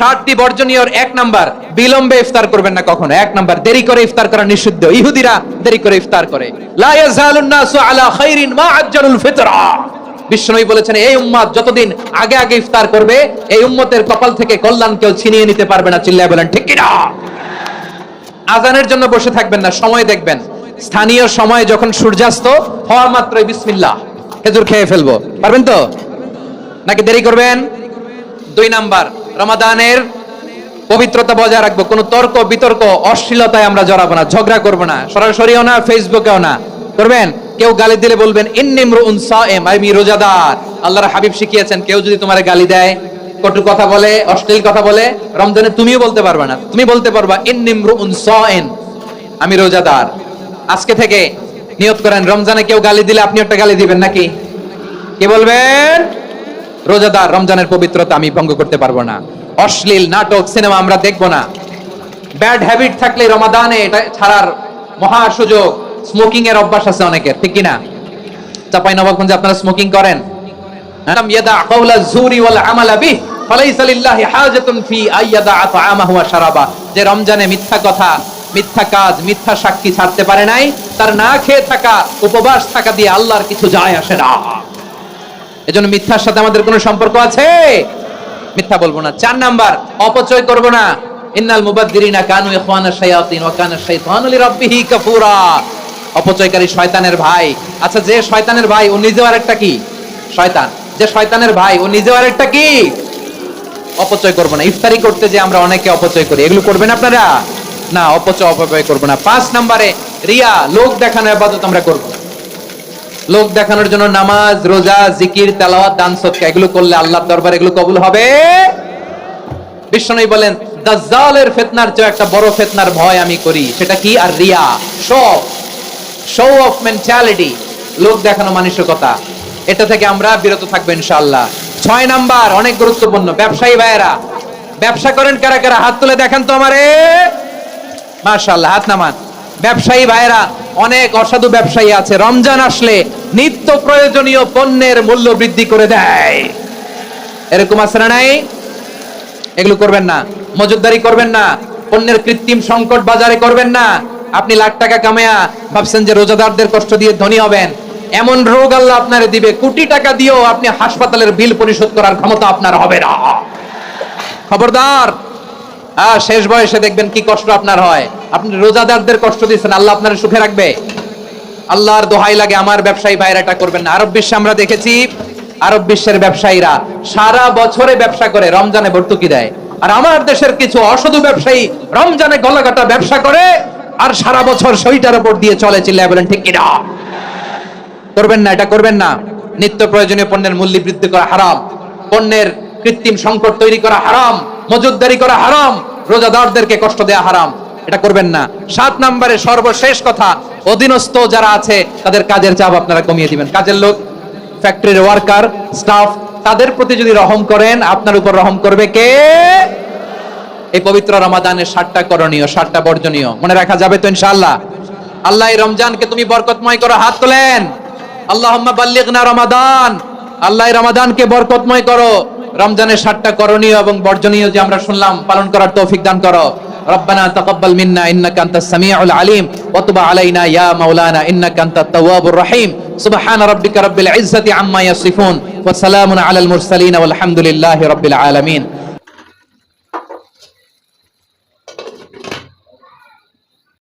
60টি বর্জনীয়র 1 number, বিলম্বে ইফতার করবেন না কখনো। 1 নাম্বার, দেরি করে ইফতার করা নিষিদ্ধ। ইহুদিরা দেরি করে ইফতার করে। লা ইয়াজালুন নাসু আলা খাইরিন মা আজ্জালুল ফিতরা। বিশ্বনবী বলেছেন, এই উম্মত যতদিন আগে আগে ইফতার করবে, এই উম্মতের কপাল থেকে কল্যাণ কেউ ছিনিয়ে নিতে পারবে না। চিল্লায় বলেন ঠিক কি না? আজানের জন্য বসে থাকবেন না, সময় দেখবেন। স্থানীয় সময় যখন সূর্যাস্ত হওয়া মাত্রই বিসমিল্লাহ, খেজুর খেয়ে ফেলবো। পারবেন তো নাকি দেরি করবেন? 2 নাম্বার, রমাদানের পবিত্রতা বজায় রাখবো। কোনো তর্ক বিতর্ক অশ্লীলতায় আমরা জড়াবো না, ঝগড়া করবো না, সরাসরিও না, ফেসবুকেও না। করবেন? কেউ গালি দিলে বলবেন ইন্নী ইমরুউন সায়েম, আমি রোজাদার। আল্লাহর হাবিব শিখিয়েছেন, কেউ যদি তোমারে গালি দেয়, কটু কথা বলে, অশ্লীল কথা বলে, রমজানে তুমিও বলতে পারবে না। তুমি বলতে পারবা ইন্নী ইমরুউন সায়েম, আমি রোজাদার। আজকে থেকে নিয়ত করেন, রমজানে কেউ গালি দিলে আপনি একটা গালি দিবেন নাকি? কি বলবেন? রোজাদার, রমজানের পবিত্রতা আমি ভঙ্গ করতে পারবো না। অশ্লীল নাটক সিনেমা আমরা দেখবো না। ব্যাড হ্যাবিট থাকলে রমাদানে এটা ছাড়ার মহা সুযোগ। স্মোকিং এর অভ্যাস আছে অনেকের, ঠিক কিনা? চাঁপাইনবাবগঞ্জে আপনারা স্মোকিং করেন? ইয়াদা কাওলা যুরি ওয়াল আমালা বিহি ফালাইসা লিল্লাহি হাজাতুন ফি আইয়াদা তাআমাহু ওয়া শারাবা। যে রমজানে মিথ্যা কথা, মিথ্যা কাজ, মিথ্যা সাক্ষী ছাড়তে পারে নাই, তার না খেয়ে থাকা, উপবাস থাকা দিয়ে আল্লাহর কিছু যায় আসে না। এজন্য মিথ্যার সাথে আমাদের কোনো সম্পর্ক আছে? মিথ্যা বলবো না। 4 নাম্বার, অপচয় করব না। ইন্নাল মুবাদদিরিনা কানু ইখওয়ানাশ শায়াতিন ওয়া কানা শাইতানু লিরাব্বিহি কাফুরা। অপচয়কারী শয়তানের ভাই। আচ্ছা, যে শয়তানের ভাই ও নিজেও আরেকটা কি? শয়তান। যে শয়তানের ভাই ও নিজেও আরেকটা কি? অপচয় করব না। ইফতারি করতে যে আমরা অনেকে অপচয় করি, এগুলো করবেন আপনারা? না, অপচয় করব না। 5 নম্বরে, রিয়া, লোক দেখানো ইবাদত আমরা করব না। লোক দেখানোর জন্য নামাজ, রোজা, জিকির, তেলাওয়াত, দান, সদকা এগুলো করলে আল্লাহর দরবারে এগুলো কবুল হবে? বিশ্বনবী বলেন, দাজ্জালের ফিতনার চেয়ে একটা বড় ফিতনার ভয় আমি করি, সেটা কি? আর রিয়া, শো অফ মেন্টালিটি, লোক দেখানো মানসিকতা। এটা থেকে আমরা বিরত থাকবো ইনশাআল্লাহ। 6 নাম্বার, অনেক গুরুত্বপূর্ণ। ব্যবসায়ী ভাইয়েরা, ব্যবসা করেন কারা কারা? হাত তুলে দেখেন তো আমারে। মাশাআল্লাহ, হাত নামান। ব্যবসায়ী ভাইয়েরা, অনেক অসাধু ব্যবসায়ী আছে, রমজান আসলে নিত্য প্রয়োজনীয় পণ্যের মূল্য বৃদ্ধি করে দেয়। এরকম আছে না নাই? এগুলো করবেন না। মজুদদারি করবেন না। পণ্যের কৃত্রিম সংকট বাজারে করবেন না। আপনি লাখ টাকা কামায়া ভাবছেন যে রোজাদারদের কষ্ট দিয়ে ধনী হবেন। এমন রোগ আল্লাহ আপনারে দিবে, কোটি টাকা দিয়েও আপনি হাসপাতালের বিল পরিশোধ করার ক্ষমতা আপনার হবে না। খবরদার। শেষ বয়সে দেখবেন কি কষ্ট আপনার হয়। আপনি রোজাদারদের কষ্ট দিচ্ছেন, আল্লাহ আপনার সুখে রাখবে? আল্লাহর দোহাই লাগে, আমার ব্যবসায়ী ভাইরা এটা করবেন না। আরব বিশ্বে আমরা দেখেছি, আরব বিশ্বের ব্যবসায়ীরা সারা বছরে ব্যবসা করে, রমজানে ভর্তুকি দেয়। আর আমার দেশের কিছু অসাধু ব্যবসায়ী রমজানে গলাকাটা ব্যবসা করে আর সারা বছর সইটার উপর দিয়ে চলে। চিল্লায় বলেন ঠিক কিনা? করবেন না, এটা করবেন না। নিত্য প্রয়োজনীয় পণ্যের মূল্য বৃদ্ধি করা হারাম, পণ্যের কৃত্রিম সংকট তৈরি করা হারাম, মজুদদারি করা হারাম, রোজাদারদেরকে কষ্ট দেয়া হারাম, এটা করবেন না। 7 নম্বরে সর্বশেষ কথা, অধীনস্থ যারা আছে তাদের কাজের চাপ আপনারা কমিয়ে দিবেন। কাজের লোক, ফ্যাক্টরির ওয়ার্কার, স্টাফ, তাদের প্রতি যদি রহম করেন, আপনার উপর রহম করবে কে? এই পবিত্র রমাদানের 7টা করণীয়, 7টা বর্জনীয় মনে রাখা যাবে তো ইনশাআল্লাহ? আল্লাহ এই রমজানকে তুমি বরকতময় করো। হাত তোলেন। আল্লাহুম্মা বাল্লিগনা রমাদান। আল্লাহ এই রমাদানকে বরকতময় করো। রমজানের 7টা করণীয় এবং বর্জনীয় যে আমরা শুনলাম, পালন করার তৌফিক দান করো। রব্বানা তাকাব্বাল মিন্না ইন্নাকা আনতাস সামিউল আলিম ওয়া তুব আলাইনা ইয়া মাওলানা ইন্নাকা আনতাত তাওয়াবুর রহিম। সুবহান রাব্বিকা রাব্বিল ইজ্জাতি আম্মা ইয়াসিফুন ওয়া সালামুন আলাল মুরসালিন ওয়াল হামদুলিল্লাহি রাব্বিল আলামিন।